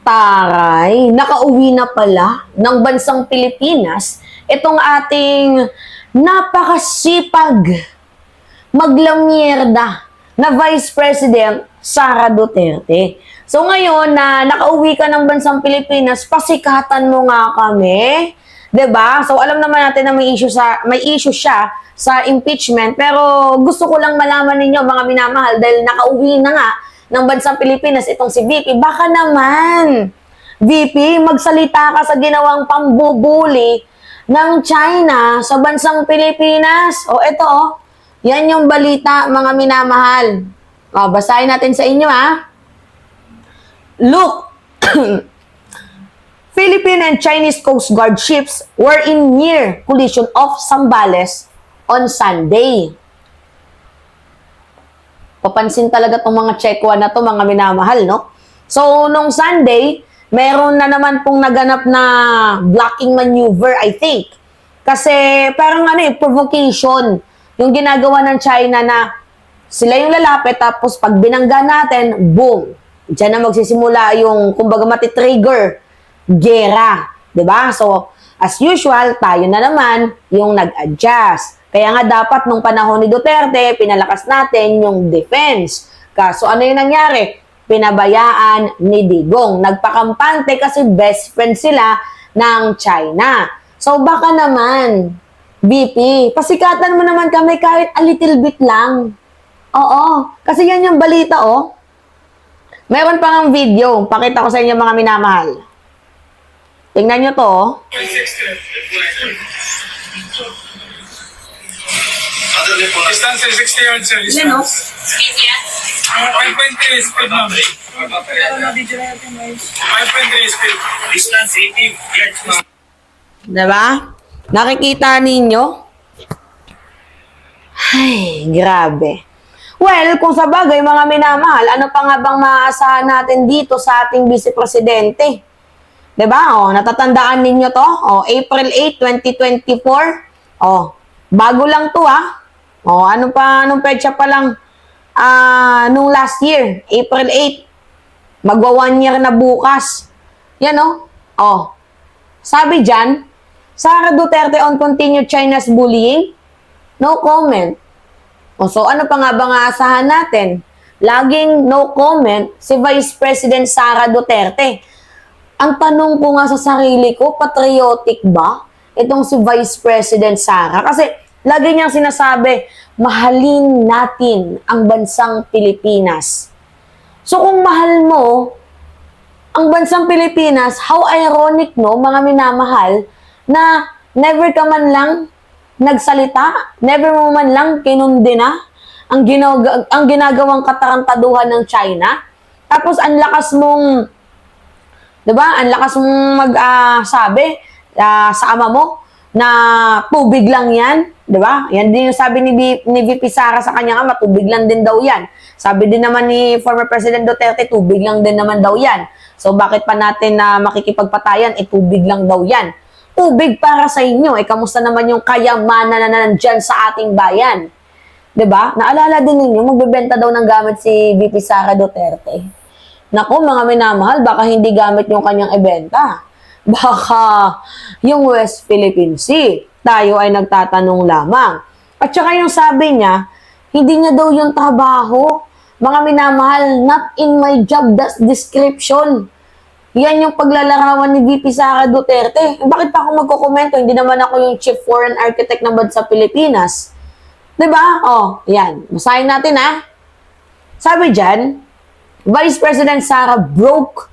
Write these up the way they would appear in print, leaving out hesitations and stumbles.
Taray, nakauwi na pala ng bansang Pilipinas itong ating napakasipag maglamyerda na Vice President Sara Duterte. So ngayon na nakauwi ka ng bansang Pilipinas, pasikatan mo nga kami, 'di ba? So alam naman natin na may issue siya sa impeachment, pero gusto ko lang malaman ninyo mga minamahal dahil nakauwi na nga ng bansang Pilipinas itong si VP. Baka naman VP, magsalita ka sa ginawang pambubuli ng China sa bansang Pilipinas. O ito, yan yung balita mga minamahal. O, basahin natin sa inyo ha. Look, Philippine and Chinese Coast Guard ships were in near collision off Zambales on Sunday. Papansin talaga itong mga Chekwa na to mga minamahal, no? So, nung Sunday, meron na naman pong naganap na blocking maneuver, I think. Kasi parang provocation yung ginagawa ng China na sila yung lalapit tapos pag binangga natin, boom. Diyan na magsisimula yung kumbaga matitrigger gera, 'di ba? So, as usual, tayo na naman yung nag-adjust. Kaya nga dapat nung panahon ni Duterte, pinalakas natin yung defense. Kaso ano yung nangyari? Pinabayaan ni Digong. Nagpakampante kasi best friend sila ng China. So baka naman, VP, pasikatan mo naman kami kahit a little bit lang. Oo, kasi yan yung balita, oh. Meron pang video. Pakita ko sa inyo mga minamahal. Tingnan nyo to, oh. Distancia 60 yards, sir. Yan, oh. 5.3 speed, ma'am. 5.3 speed. Distance 80 yards, ma'am. Diba? Nakikita ninyo? Ay, grabe. Well, kung sa bagay, mga minamahal, ano pa nga bang maaasahan natin dito sa ating Vice Presidente? Diba? O, natatandaan ninyo to? O, April 8, 2024. O, bago lang to, ah. O, anong petsa pa lang nung last year, April 8. Magwa 1 year na bukas. Yan, o. O, sabi dyan, Sara Duterte on continued China's bullying? No comment. O, so ano pa nga ba nga asahan natin? Laging no comment si Vice President Sara Duterte. Ang tanong ko nga sa sarili ko, patriotic ba itong si Vice President Sara? Kasi lagi niyang sinasabi, mahalin natin ang bansang Pilipinas. So kung mahal mo ang bansang Pilipinas, how ironic, no, mga minamahal, na never ka man lang nagsalita, never mo man lang kinundina ang ginagawang katarantaduhan ng China. Tapos ang lakas mong, 'di ba? Ang lakas mong magsabi sa ama mo na tubig lang 'yan, 'di ba? Yan din yung sabi ni VP Sara sa kanya nga, tubig lang din daw 'yan. Sabi din naman ni former President Duterte, tubig lang din naman daw 'yan. So bakit pa natin makikipagpatayan, tubig lang daw 'yan. Tubig para sa inyo, kamusta naman yung kayamanan na nandyan sa ating bayan? 'Di ba? Naalala din ninyo, magbebenta daw ng gamit si VP Sara Duterte. Naku, mga minamahal, baka hindi gamit yung kanyang ibenta. Baka yung West Philippine Sea. Tayo ay nagtatanong lamang. At saka yung sabi niya, hindi niya daw yung trabaho. Mga minamahal, not in my job description. Yan yung paglalarawan ni VP Sara Duterte. Bakit pa ako magkokomento? Hindi naman ako yung Chief Foreign Architect ng bansa Pilipinas. 'Di ba? Oh, yan. Basahin natin, ha. Sabi dyan, Vice President Sara broke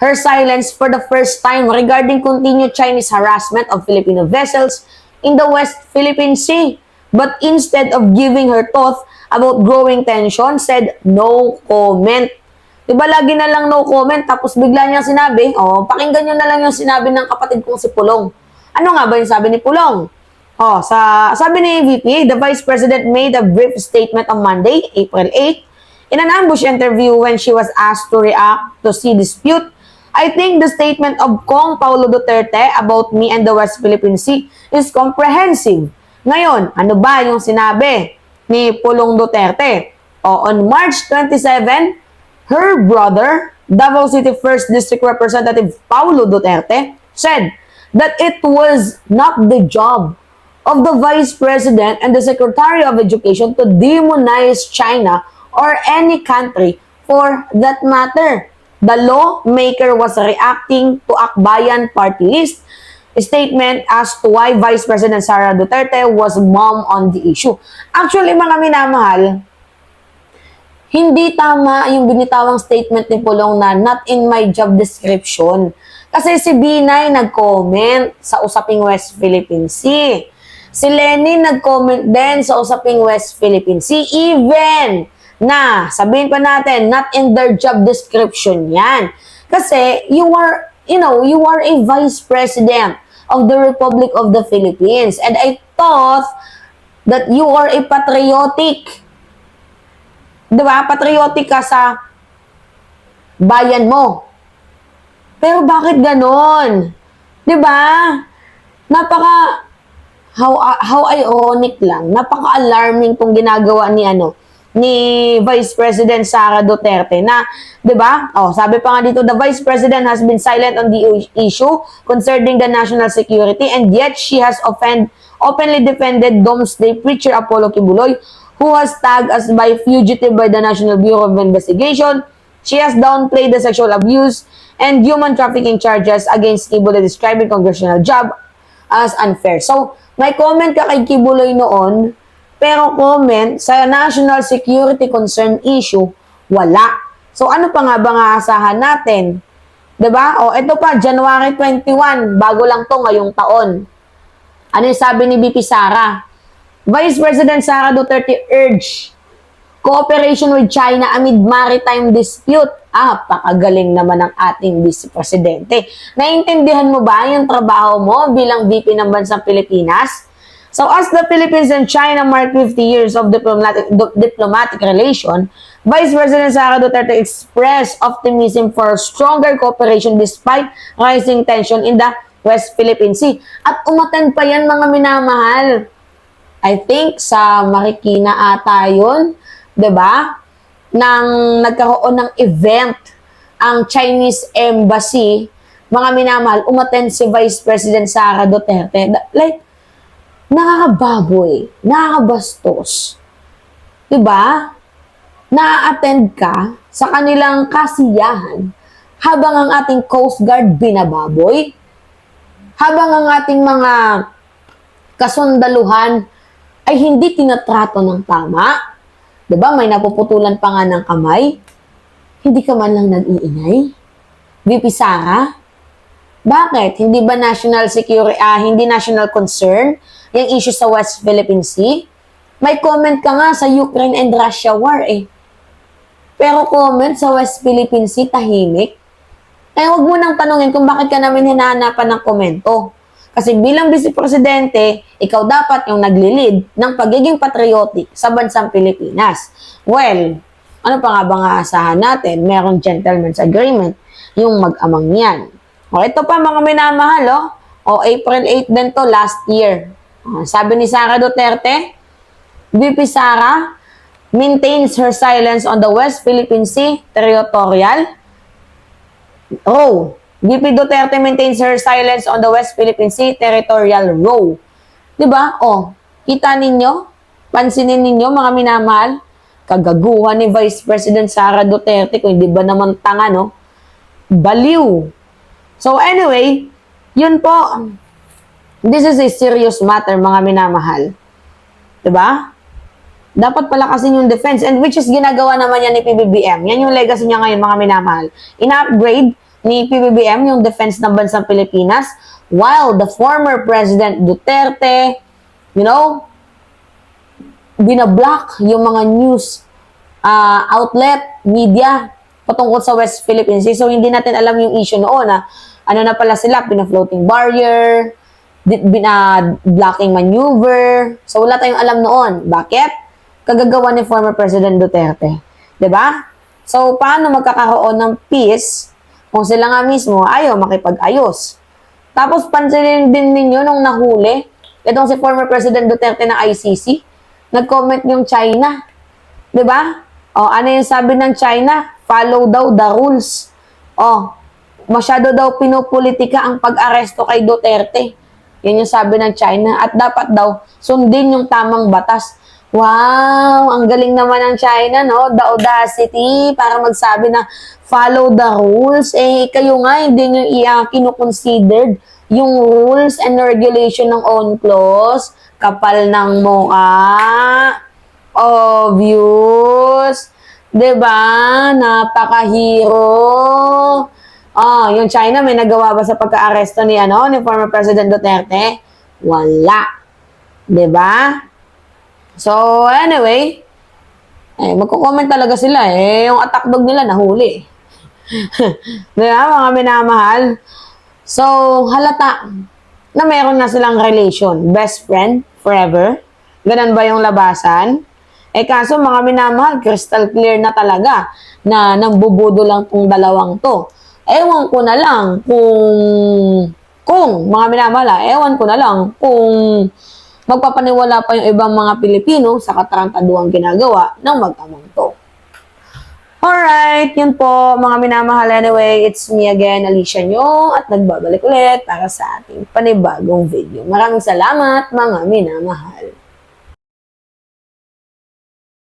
her silence for the first time regarding continued Chinese harassment of Filipino vessels in the West Philippine Sea. But instead of giving her thoughts about growing tension, said no comment. Diba lagi na lang no comment, tapos bigla niyang sinabi, pakinggan niyo na lang yung sinabi ng kapatid kong si Pulong. Ano nga ba yung sabi ni Pulong? Sabi ni VP, the Vice President made a brief statement on Monday, April 8, in an ambush interview when she was asked to react to sea dispute. I think the statement of Kong Paulo Duterte about me and the West Philippine Sea is comprehensive. Ngayon, ano ba yung sinabi ni Pulong Duterte? On March 27, her brother Davao City 1st District Representative Paulo Duterte said that it was not the job of the Vice President and the Secretary of Education to demonize China or any country for that matter. The lawmaker was reacting to Akbayan party list statement as to why Vice President Sara Duterte was mum on the issue. Actually, mga minamahal, hindi tama yung binitawang statement ni Pulong na not in my job description. Kasi si Binay nag-comment sa usaping West Philippine Sea. Si Lenny nag-comment din sa usaping West Philippine Sea. Even na, sabihin pa natin, not in their job description yan. Kasi you are a Vice President of the Republic of the Philippines. And I thought that you are a patriotic. Diba? Patriotic ka sa bayan mo. Pero bakit ganon? Diba? How ironic lang. Napaka-alarming tong ginagawa ni Vice President Sara Duterte na, 'di ba? Sabi pa nga dito, the Vice President has been silent on the issue concerning the national security and yet she has openly defended Doomsday Preacher Apollo Kibuloy, who was tagged as by fugitive by the National Bureau of Investigation. She has downplayed the sexual abuse and human trafficking charges against Kibuloy, describing congressional job as unfair. So, may comment ka kay Kibuloy noon, pero comment sa national security concern issue, wala. So, ano pa nga ba nga asahan natin? 'Di ba? Ito pa, January 21, bago lang to ngayong taon. Ano yung sabi ni VP Sara? Vice President Sara Duterte urged cooperation with China amid maritime dispute. Pakagaling naman ng ating Vice Presidente. Naiintindihan mo ba yung trabaho mo bilang VP ng bansang Pilipinas? So, as the Philippines and China mark 50 years of diplomatic relation, Vice President Sara Duterte expressed optimism for stronger cooperation despite rising tension in the West Philippine Sea. At umattend pa yan, mga minamahal. I think sa Marikina ata yun, 'di ba? Nang nagkaroon ng event ang Chinese Embassy, mga minamahal, umattend si Vice President Sara Duterte. Like, nakakababoy, nakakabastos. 'Di ba? Na-attend ka sa kanilang kasiyahan habang ang ating Coast Guard binababoy, habang ang ating mga kasundaluhan ay hindi tinatrato ng tama. 'Di ba? May napuputulan pa nga ng kamay. Hindi ka man lang nag-iingay. VP Sara, bakit? Hindi ba national security, hindi national concern yung issue sa West Philippine Sea? May comment ka nga sa Ukraine and Russia war Pero comment sa West Philippine Sea, tahimik. Kaya huwag mo nang tanungin kung bakit ka namin hinahanapan ng komento. Kasi bilang Vice Presidente, ikaw dapat yung nagli-lead ng pagiging patriotic sa bansang Pilipinas. Well, ano pa nga ba nga asahan natin? Merong gentleman's agreement, yung mag-amang yan. Ito pa mga minamahal, April 8 din to, last year. Sabi ni Sara Duterte, VP Sara maintains her silence on the West Philippine Sea territorial. VP Duterte maintains her silence on the West Philippine Sea territorial row. Diba? Kita ninyo? Pansinin ninyo, mga minamahal? Kagaguhan ni Vice President Sara Duterte, kung hindi ba naman tanga, no? Baliw. So anyway, yun po. This is a serious matter, mga minamahal. Diba? Dapat palakasin yung defense, and which is ginagawa naman yan ni PBBM. Yan yung legacy niya ngayon, mga minamahal. In-upgrade ni PBBM yung defense ng bansang Pilipinas, while the former President Duterte, binablock yung mga news outlet, media, patungkol sa West Philippine Sea. So, hindi natin alam yung issue noon na ano na pala sila, pina-floating barrier, blocking maneuver. So, wala tayong alam noon. Bakit? Kagagawa ni former President Duterte. 'Di ba? So, paano magkakaroon ng peace kung sila nga mismo ayaw makipag-ayos? Tapos, pansinin din ninyo nung nahuli, itong si former President Duterte ng ICC, nag-comment yung China. 'Di ba? Ano yung sabi ng China? Follow daw the rules. Oh, masyado daw pinupolitika ang pag-aresto kay Duterte. Yan yung sabi ng China. At dapat daw sundin yung tamang batas. Wow, ang galing naman ng China, no? The audacity para magsabi na follow the rules. Eh, kayo nga, hindi nyo kinukonsidered yung rules and regulation ng UNCLOS. Kapal ng mukha. Obvious. 'Di ba? Napakahiro. Yung China may nagawa ba sa pagka-aresto ni ni former President Duterte? Wala. 'Di ba? So, anyway, magko-comment talaga sila yung attack dog nila nahuli. 'Di ba, mga minamahal? So, halata na meron na silang relation, best friend forever. Ganun ba yung labasan? Kaso mga minamahal, crystal clear na talaga na nambubudo lang tong dalawang to. Ewan ko na lang kung mga minamahal, ewan ko na lang kung magpapaniwala pa yung ibang mga Pilipino sa katarantaduang ginagawa ng mag-amang to. Alright, yun po mga minamahal. Anyway, it's me again, Alicia Nyo, at nagbabalik ulit para sa ating panibagong video. Maraming salamat mga minamahal.